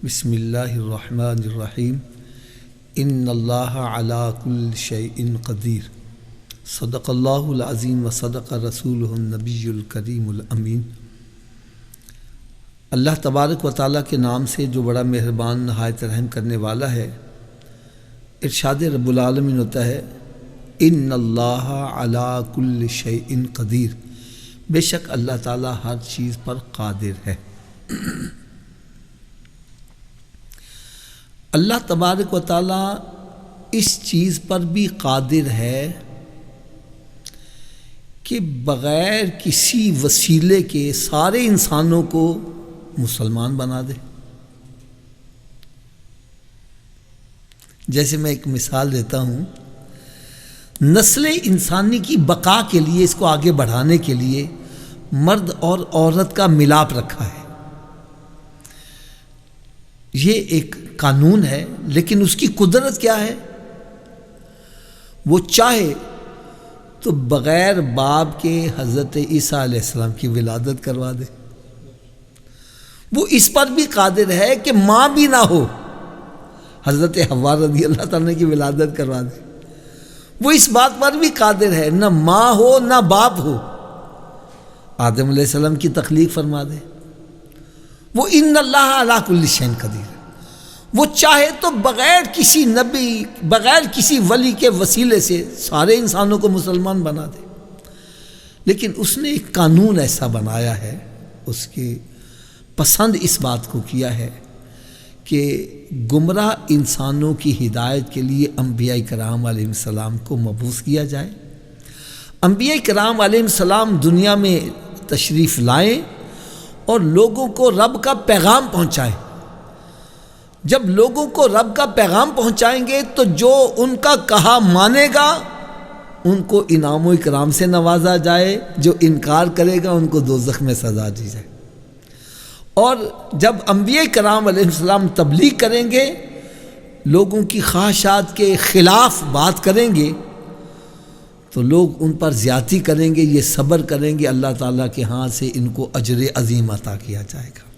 بسم اللہ الرحمن الرحیم ان اللہ علی کل شیء قدیر صدق اللہ العظیم و صدق رسولہ النبی الکریم الامین۔ اللہ تبارک و تعالیٰ کے نام سے جو بڑا مہربان نہایت رحم کرنے والا ہے، ارشاد رب العالمین ہوتا ہے ان اللہ علی کل شیء قدیر، بے شک اللہ تعالیٰ ہر چیز پر قادر ہے۔ اللہ تبارک و تعالیٰ اس چیز پر بھی قادر ہے کہ بغیر کسی وسیلے کے سارے انسانوں کو مسلمان بنا دے۔ جیسے میں ایک مثال دیتا ہوں، نسل انسانی کی بقا کے لیے، اس کو آگے بڑھانے کے لیے مرد اور عورت کا ملاپ رکھا ہے۔ یہ ایک قانون ہے، لیکن اس کی قدرت کیا ہے؟ وہ چاہے تو بغیر باپ کے حضرت عیسیٰ علیہ السلام کی ولادت کروا دے۔ وہ اس پر بھی قادر ہے کہ ماں بھی نہ ہو، حضرت حوا رضی اللہ تعالیٰ کی ولادت کروا دے۔ وہ اس بات پر بھی قادر ہے، نہ ماں ہو نہ باپ ہو، آدم علیہ السلام کی تخلیق فرما دے۔ وہ ان اللہ علی کل شیء قدیر، وہ چاہے تو بغیر کسی نبی، بغیر کسی ولی کے وسیلے سے سارے انسانوں کو مسلمان بنا دے، لیکن اس نے ایک قانون ایسا بنایا ہے، اس کی پسند اس بات کو کیا ہے کہ گمراہ انسانوں کی ہدایت کے لیے انبیاء کرام علیہ السلام کو مبعوث کیا جائے۔ انبیاء کرام علیہ السلام دنیا میں تشریف لائیں اور لوگوں کو رب کا پیغام پہنچائیں۔ جب لوگوں کو رب کا پیغام پہنچائیں گے تو جو ان کا کہا مانے گا ان کو انعام و اکرام سے نوازا جائے، جو انکار کرے گا ان کو دوزخ میں سزا دی جائے۔ اور جب انبیاء کرام علیہ السلام تبلیغ کریں گے، لوگوں کی خواہشات کے خلاف بات کریں گے، تو لوگ ان پر زیادتی کریں گے، یہ صبر کریں گے، اللہ تعالیٰ کے ہاں سے ان کو اجر عظیم عطا کیا جائے گا۔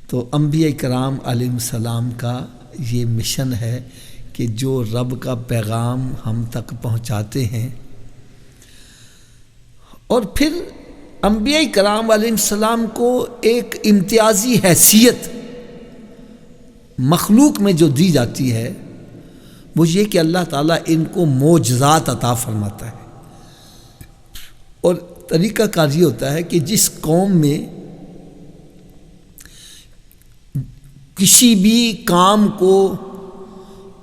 تو انبیاء کرام علیہ السلام کا یہ مشن ہے کہ جو رب کا پیغام ہم تک پہنچاتے ہیں، اور پھر انبیاء کرام علیہ السلام کو ایک امتیازی حیثیت مخلوق میں جو دی جاتی ہے، وہ یہ کہ اللہ تعالیٰ ان کو معجزات عطا فرماتا ہے۔ اور طریقہ کار یہ ہوتا ہے کہ جس قوم میں کسی بھی کام کو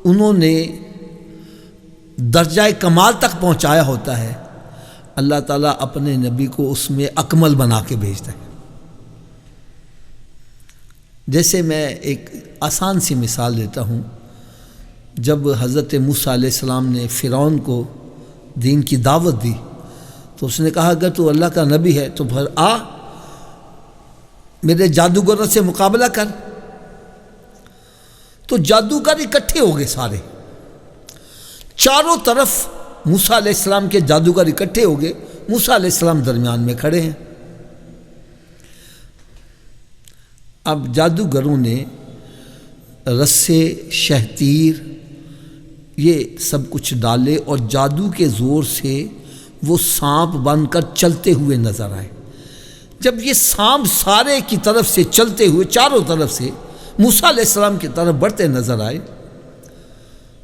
انہوں نے درجہ کمال تک پہنچایا ہوتا ہے، اللہ تعالیٰ اپنے نبی کو اس میں اکمل بنا کے بھیجتا ہے۔ جیسے میں ایک آسان سی مثال دیتا ہوں، جب حضرت موسیٰ علیہ السلام نے فرعون کو دین کی دعوت دی تو اس نے کہا اگر تو اللہ کا نبی ہے تو پھر آ میرے جادوگروں سے مقابلہ کر۔ تو جادوگر اکٹھے ہو گئے، سارے چاروں طرف موسیٰ علیہ السلام کے جادوگر اکٹھے ہو گئے، موسیٰ علیہ السلام درمیان میں کھڑے ہیں۔ اب جادوگروں نے رسے، شہتیر، یہ سب کچھ ڈالے اور جادو کے زور سے وہ سانپ بن کر چلتے ہوئے نظر آئے۔ جب یہ سانپ سارے کی طرف سے چلتے ہوئے چاروں طرف سے موسیٰ علیہ السلام کی طرف بڑھتے نظر آئے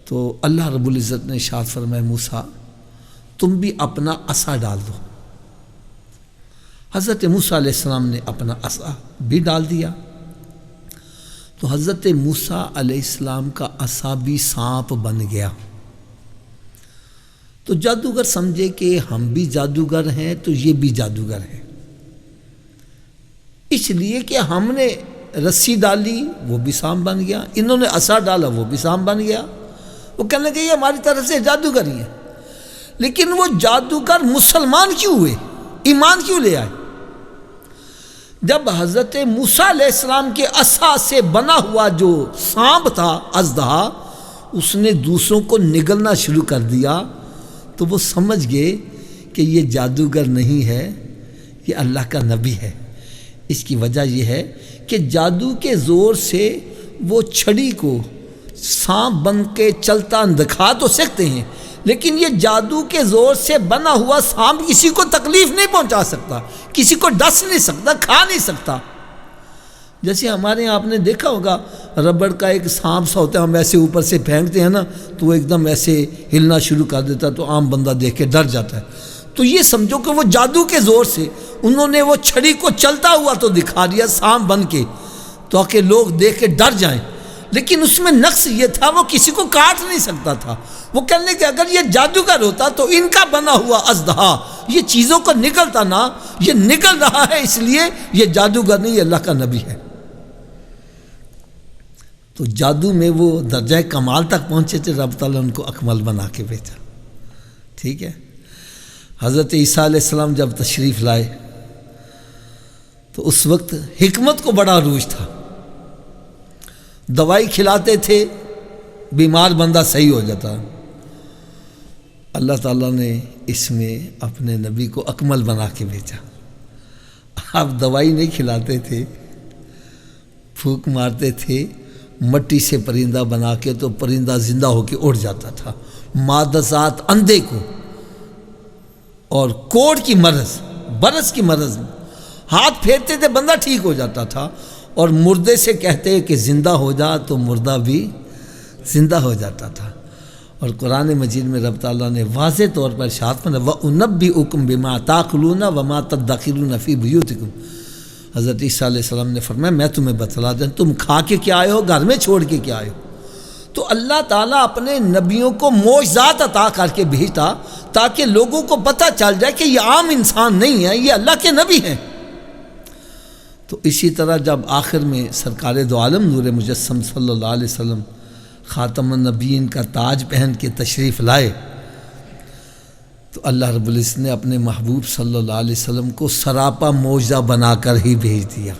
تو اللہ رب العزت نے ارشاد فرمایا موسیٰ تم بھی اپنا عصا ڈال دو۔ حضرت موسیٰ علیہ السلام نے اپنا عصا بھی ڈال دیا، تو حضرت موسیٰ علیہ السلام کا عصا بھی سانپ بن گیا۔ تو جادوگر سمجھے کہ ہم بھی جادوگر ہیں تو یہ بھی جادوگر ہیں، اس لیے کہ ہم نے رسی ڈالی وہ بھی سانپ بن گیا، انہوں نے عصا ڈالا وہ بھی سانپ بن گیا۔ وہ کہنے لگے یہ ہماری طرف سے جادوگر ہی ہیں۔ لیکن وہ جادوگر مسلمان کیوں ہوئے، ایمان کیوں لے آئے؟ جب حضرت موسیٰ علیہ السلام کے عصا سے بنا ہوا جو سانپ تھا اژدہا، اس نے دوسروں کو نگلنا شروع کر دیا تو وہ سمجھ گئے کہ یہ جادوگر نہیں ہے، یہ اللہ کا نبی ہے۔ اس کی وجہ یہ ہے کہ جادو کے زور سے وہ چھڑی کو سانپ بن کے چلتا دکھا تو سکتے ہیں، لیکن یہ جادو کے زور سے بنا ہوا سانپ کسی کو تکلیف نہیں پہنچا سکتا، کسی کو ڈس نہیں سکتا، کھا نہیں سکتا۔ جیسے ہمارے یہاں آپ نے دیکھا ہوگا ربڑ کا ایک سانپ سا ہوتا ہے، ہم ایسے اوپر سے پھینکتے ہیں نا تو وہ ایک دم ایسے ہلنا شروع کر دیتا ہے، تو عام بندہ دیکھ کے ڈر جاتا ہے۔ تو یہ سمجھو کہ وہ جادو کے زور سے انہوں نے وہ چھڑی کو چلتا ہوا تو دکھا دیا سانپ بن کے، تاکہ لوگ دیکھ کے ڈر جائیں، لیکن اس میں نقص یہ تھا وہ کسی کو کاٹ نہیں سکتا تھا۔ وہ کہنے کہ اگر یہ جادوگر ہوتا تو ان کا بنا ہوا اژدہا یہ چیزوں کو نکلتا نا، یہ نکل رہا ہے اس لیے یہ جادوگر نہیں، یہ اللہ کا نبی ہے۔ تو جادو میں وہ درجہ کمال تک پہنچے تھے، رب تعالیٰ ان کو اکمل بنا کے بھیجا۔ ٹھیک ہے، حضرت عیسیٰ علیہ السلام جب تشریف لائے تو اس وقت حکمت کو بڑا عروج تھا، دوائی کھلاتے تھے بیمار بندہ صحیح ہو جاتا۔ اللہ تعالیٰ نے اس میں اپنے نبی کو اکمل بنا کے بھیجا۔ آپ دوائی نہیں کھلاتے تھے، پھونک مارتے تھے، مٹی سے پرندہ بنا کے تو پرندہ زندہ ہو کے اڑ جاتا تھا۔ مادسات اندھے کو اور کوڑ کی مرض، برس کی مرض ہاتھ پھیرتے تھے بندہ ٹھیک ہو جاتا تھا، اور مردے سے کہتے کہ زندہ ہو جا تو مردہ بھی زندہ ہو جاتا تھا۔ اور قرآن مجید میں رب تعالیٰ نے واضح طور پر ارشاد فرمایا وَأُنَبِّئُكُم بِمَا تَأْكُلُونَ وَمَا تَدَّخِرُونَ فِي بُيُوتِكُم۔ حضرت عیسیٰ علیہ السلام نے فرمایا میں تمہیں بتلا دوں تم کھا کے کیا آئے ہو، گھر میں چھوڑ کے کیا آئے ہو۔ تو اللہ تعالیٰ اپنے نبیوں کو معجزات عطا کر کے بھیجتا تاکہ لوگوں کو پتہ چل جائے کہ یہ عام انسان نہیں ہے، یہ اللہ کے نبی ہیں۔ تو اسی طرح جب آخر میں سرکار دو عالم نور مجسم صلی اللہ علیہ وسلم خاتم النبیین کا تاج پہن کے تشریف لائے تو اللہ رب العزت نے اپنے محبوب صلی اللہ علیہ وسلم کو سراپا معجزہ بنا کر ہی بھیج دیا۔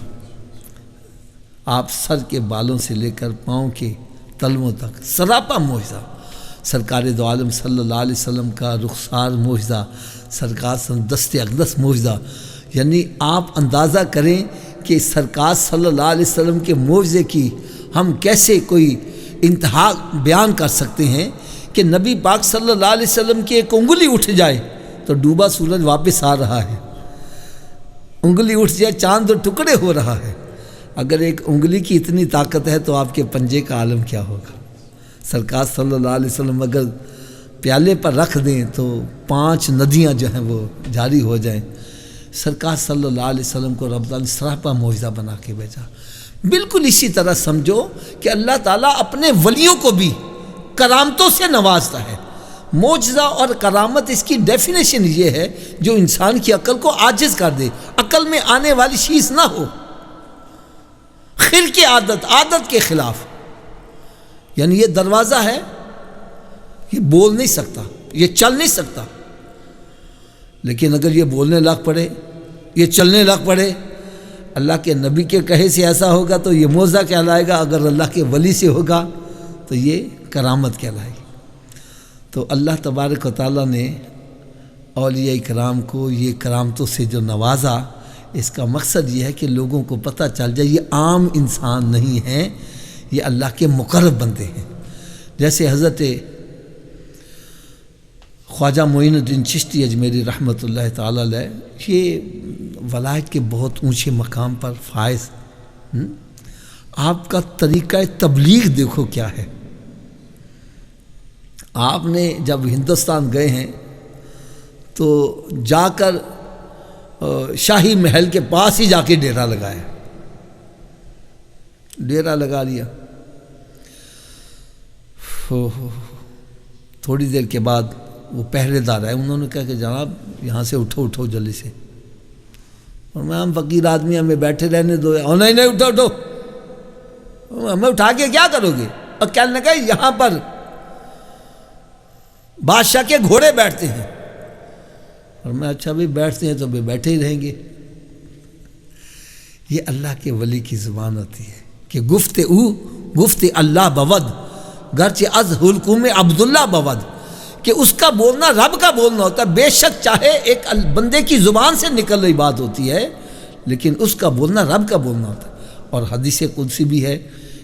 آپ سر کے بالوں سے لے کر پاؤں کے تلووں تک سراپا معجزہ، سرکار دو عالم صلی اللہ علیہ وسلم کا رخسار معجزہ، سرکار دست اقدس معجزہ۔ یعنی آپ اندازہ کریں کہ سرکار صلی اللہ علیہ وسلم کے معجزے کی ہم کیسے کوئی انتہا بیان کر سکتے ہیں کہ نبی پاک صلی اللہ علیہ وسلم کی ایک انگلی اٹھ جائے تو ڈوبا سورج واپس آ رہا ہے، انگلی اٹھ جائے چاند دو ٹکڑے ہو رہا ہے۔ اگر ایک انگلی کی اتنی طاقت ہے تو آپ کے پنجے کا عالم کیا ہوگا۔ سرکار صلی اللہ علیہ وسلم اگر پیالے پر رکھ دیں تو 5 ندیاں جو ہیں وہ جاری ہو جائیں۔ سرکار صلی اللہ علیہ وسلم کو رب تعالیٰ نے سراپا معجزہ بنا کے بھیجا۔ بالکل اسی طرح سمجھو کہ اللہ تعالیٰ اپنے ولیوں کو بھی کرامتوں سے نوازتا ہے۔ معجزہ اور کرامت اس کی ڈیفینیشن یہ ہے جو انسان کی عقل کو عاجز کر دے، عقل میں آنے والی چیز نہ ہو، خرق عادت کے خلاف۔ یعنی یہ دروازہ ہے، یہ بول نہیں سکتا، یہ چل نہیں سکتا، لیکن اگر یہ بولنے لگ پڑے، یہ چلنے لگ پڑے، اللہ کے نبی کے کہے سے ایسا ہوگا تو یہ معجزہ کہلائے گا، اگر اللہ کے ولی سے ہوگا تو یہ کرامت کہلائے گی۔ تو اللہ تبارک و تعالیٰ نے اولیاء کرام کو یہ کرامتوں سے جو نوازا، اس کا مقصد یہ ہے کہ لوگوں کو پتہ چل جائے یہ عام انسان نہیں ہیں، یہ اللہ کے مقرب بندے ہیں۔ جیسے حضرت خواجہ معین الدین چشتی اجمیری رحمۃ اللہ تعالی علیہ، یہ ولایت کے بہت اونچے مقام پر فائز۔ آپ کا طریقہ تبلیغ دیکھو کیا ہے۔ آپ نے جب ہندوستان گئے ہیں تو جا کر شاہی محل کے پاس ہی جا کے ڈیرا لگایا، ڈیرا لگا لیا۔ تھوڑی دیر کے بعد وہ پہرے دار آئے، انہوں نے کہا کہ جناب یہاں سے اٹھو جلدی سے، اور میں ہم فقیر آدمی ہمیں بیٹھے رہنے دو۔ نہیں اٹھو، ہمیں اٹھا کے کیا کرو گے؟ اور کہنے لگا یہاں پر بادشاہ کے گھوڑے بیٹھتے ہیں، اور میں اچھا بھی بیٹھتے ہیں تو بھی بیٹھے ہی رہیں گے۔ یہ اللہ کے ولی کی زبان ہوتی ہے کہ گفت اللہ بود گرچہ از حلقوم عبداللہ بود، کہ اس کا بولنا رب کا بولنا ہوتا ہے۔ بے شک چاہے ایک بندے کی زبان سے نکل رہی بات ہوتی ہے، لیکن اس کا بولنا رب کا بولنا ہوتا ہے۔ اور حدیث قدسی بھی ہے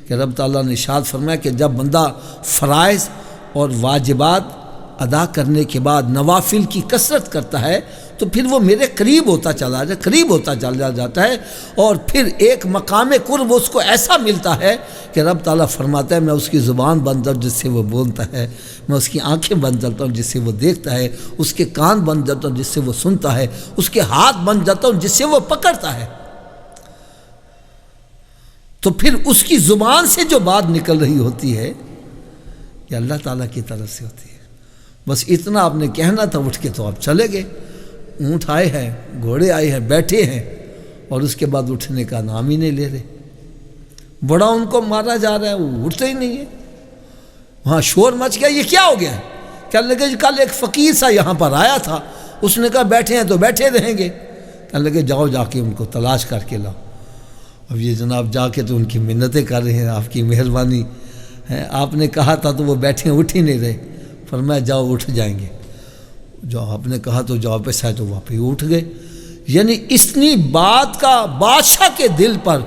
کہ رب تعالیٰ نے ارشاد فرمایا کہ جب بندہ فرائض اور واجبات ادا کرنے کے بعد نوافل کی کثرت کرتا ہے تو پھر وہ میرے قریب ہوتا چلا جاتا ہے، اور پھر ایک مقام قرب اس کو ایسا ملتا ہے کہ رب تعالیٰ فرماتا ہے میں اس کی زبان بن جاتا ہوں جس سے وہ بولتا ہے، میں اس کی آنکھیں بن جاتا ہوں جس سے وہ دیکھتا ہے، اس کے کان بن جاتا ہوں جس سے وہ سنتا ہے، اس کے ہاتھ بن جاتا ہوں جس سے وہ پکڑتا ہے۔ تو پھر اس کی زبان سے جو بات نکل رہی ہوتی ہے یہ اللہ تعالیٰ کی طرف سے ہوتی ہے۔ بس اتنا آپ نے کہنا تھا، اٹھ کے تو آپ چلے گئے، اونٹ آئے ہیں، گھوڑے آئے ہیں، بیٹھے ہیں، اور اس کے بعد اٹھنے کا نام ہی نہیں لے رہے۔ بڑا ان کو مارا جا رہا ہے، وہ اٹھتے ہی نہیں ہے۔ وہاں شور مچ گیا، یہ کیا ہو گیا ہے؟ کہنے لگے کل ایک فقیر سا یہاں پر آیا تھا، اس نے کہا بیٹھے ہیں تو بیٹھے رہیں گے۔ کہنے لگے جاؤ جا کے ان کو تلاش کر کے لاؤ۔ اب یہ جناب جا کے تو ان کی منتیں کر رہے ہیں، آپ کی مہربانی ہے، آپ نے کہا تھا تو وہ بیٹھے اٹھ ہی نہیں رہے۔ فرمایا جاؤ اٹھ جائیں گے، جو آپ نے کہا تو جاؤ پہ سائے تو واپس اٹھ گئے۔ یعنی اتنی بات کا بادشاہ کے دل پر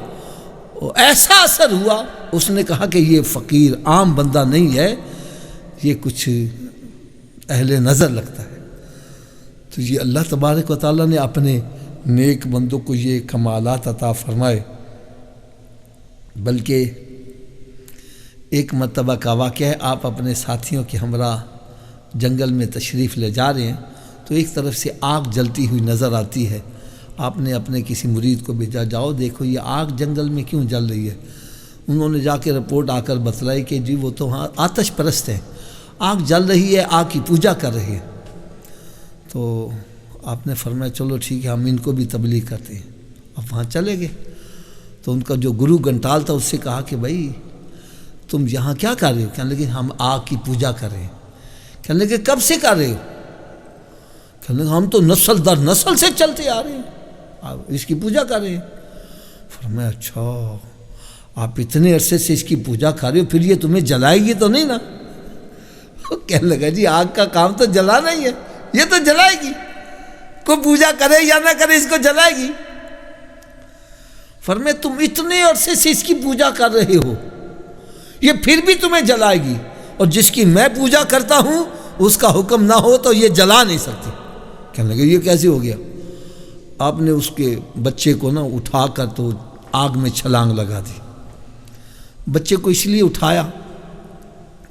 ایسا اثر ہوا، اس نے کہا کہ یہ فقیر عام بندہ نہیں ہے، یہ کچھ اہل نظر لگتا ہے۔ تو یہ اللہ تبارک و تعالیٰ نے اپنے نیک بندوں کو یہ کمالات عطا فرمائے۔ بلکہ ایک مرتبہ کا واقعہ ہے، آپ اپنے ساتھیوں کے ہمراہ جنگل میں تشریف لے جا رہے ہیں تو ایک طرف سے آگ جلتی ہوئی نظر آتی ہے۔ آپ نے اپنے کسی مرید کو بھیجا، جاؤ دیکھو یہ آگ جنگل میں کیوں جل رہی ہے۔ انہوں نے جا کے رپورٹ آ کر بتلائی کہ جی وہ تو وہاں آتش پرست ہیں، آگ جل رہی ہے، آگ کی پوجا کر رہی ہے۔ تو آپ نے فرمایا چلو ٹھیک ہے، ہم ان کو بھی تبلیغ کرتے ہیں۔ اب وہاں چلے گئے تو ان کا جو گرو گھنٹال تھا اس سے کہا کہ بھائی تم یہاں کیا کر رہے ہو؟ کہنے لگے ہم آگ کی پوجا کر رہے ہیں۔ کہنے لگے کب سے کر رہے ہو؟ کہنے لگے ہم تو نسل در نسل سے چلتے آ رہے ہیں، اس کی پوجا کر رہے ہیں۔ فرمایا اچھا آپ اتنے عرصے سے اس کی پوجا کر رہے ہو، پھر یہ تمہیں جلائے گی تو نہیں نا؟ کہنے لگا جی آگ کا کام تو جلانا ہی ہے، یہ تو جلائے گی، کوئی پوجا کرے یا نہ کرے اس کو جلائے گی۔ فرمایا تم اتنے عرصے سے اس کی پوجا کر رہے ہو، یہ پھر بھی تمہیں جلائے گی، اور جس کی میں پوجا کرتا ہوں اس کا حکم نہ ہو تو یہ جلا نہیں سکتی۔ کہنے لگے یہ کیسے ہو گیا؟ آپ نے اس کے بچے کو نا اٹھا کر تو آگ میں چھلانگ لگا دی۔ بچے کو اس لیے اٹھایا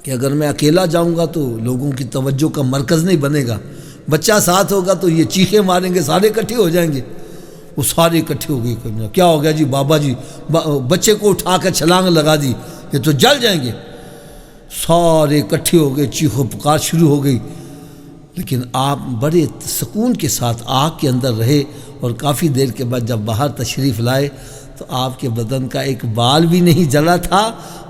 کہ اگر میں اکیلا جاؤں گا تو لوگوں کی توجہ کا مرکز نہیں بنے گا، بچہ ساتھ ہوگا تو یہ چیخیں ماریں گے، سارے اکٹھے ہو جائیں گے۔ وہ سارے اکٹھے ہو گئے، کیا ہو گیا جی بابا جی؟ بچے کو اٹھا کر چھلانگ لگا دی، یہ تو جل جائیں گے۔ سارے اکٹھے ہو گئے، چیخ و پکار شروع ہو گئی۔ لیکن آپ بڑے سکون کے ساتھ آگ کے اندر رہے، اور کافی دیر کے بعد جب باہر تشریف لائے تو آپ کے بدن کا ایک بال بھی نہیں جلا تھا،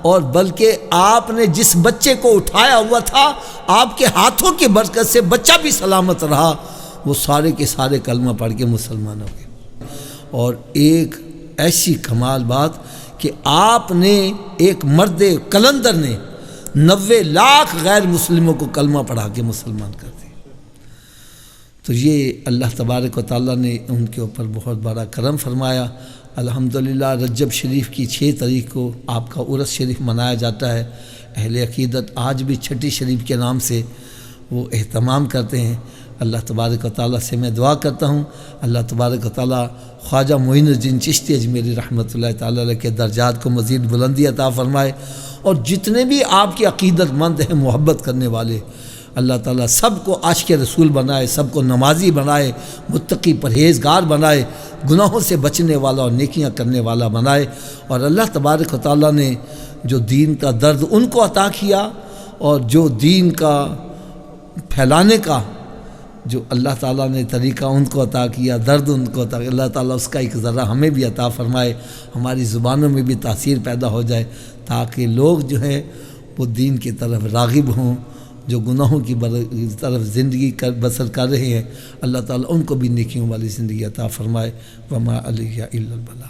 اور بلکہ آپ نے جس بچے کو اٹھایا ہوا تھا آپ کے ہاتھوں کی برکت سے بچہ بھی سلامت رہا۔ وہ سارے کے سارے کلمہ پڑھ کے مسلمان ہو گئے۔ اور ایک ایسی کمال بات کہ آپ نے ایک مرد کلندر نے 90 لاکھ غیر مسلموں کو کلمہ پڑھا کے مسلمان کر دیا۔ تو یہ اللہ تبارک و تعالیٰ نے ان کے اوپر بہت بڑا کرم فرمایا۔ الحمدللہ رجب شریف کی 6 تاریخ کو آپ کا عرس شریف منایا جاتا ہے۔ اہل عقیدت آج بھی چھٹی شریف کے نام سے وہ اہتمام کرتے ہیں۔ اللہ تبارک و تعالیٰ سے میں دعا کرتا ہوں اللہ تبارک و تعالیٰ خواجہ معین الدین چشتی اجمیری رحمۃ اللہ تعالیٰ علیہ کے درجات کو مزید بلندی عطا فرمائے، اور جتنے بھی آپ کی عقیدت مند ہیں، محبت کرنے والے، اللہ تعالیٰ سب کو عاشق رسول بنائے، سب کو نمازی بنائے، متقی پرہیزگار بنائے، گناہوں سے بچنے والا اور نیکیاں کرنے والا بنائے۔ اور اللہ تبارک و تعالیٰ نے جو دین کا درد ان کو عطا کیا، اور جو دین کا پھیلانے کا جو اللہ تعالیٰ نے طریقہ ان کو عطا کیا، درد ان کو عطا کیا، اللہ تعالیٰ اس کا ایک ذرہ ہمیں بھی عطا فرمائے، ہماری زبانوں میں بھی تاثیر پیدا ہو جائے، تاکہ لوگ جو ہیں وہ دین کی طرف راغب ہوں۔ جو گناہوں کی طرف زندگی بسر کر رہے ہیں، اللہ تعالیٰ ان کو بھی نیکیوں والی زندگی عطا فرمائے۔ وما علیہ الا البلاغ۔